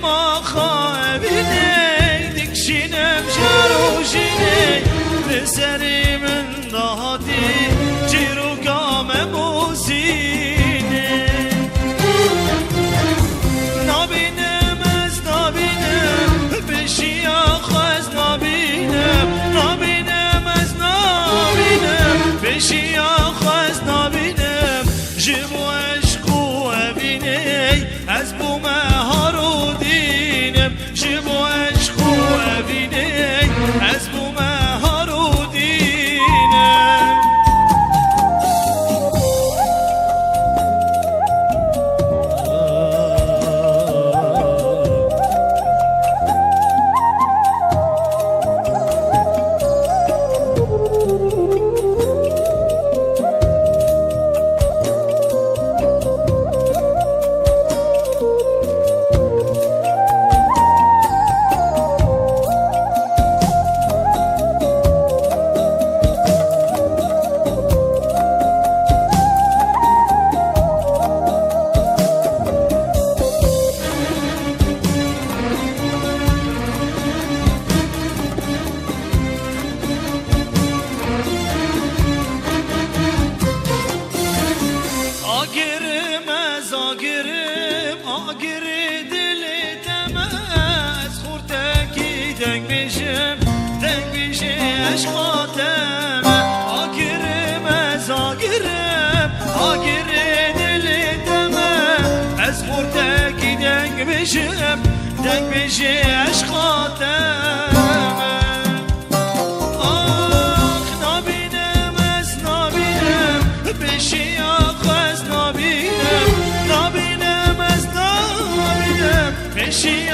ما خائبینه دکشینم جروجینه بسری من دهاتی جیرو گام موزینه نبینم از نبینم بشی آخو از نبینم نبینم از نبینم بشی آخو از نبینم جبو عشق و ابینه از بومه جبو عشق و ابینه از بومه ها رو دینه آگری دلی تماس خورتکی دنگ بیشه عشقاتم آگرم از آگرم آگری دلی تماس از خورتکی دنگ بیشه عشقاتم آخ نبینم از نبینم بشی آخ از نبینم نبینم از نبینم بشی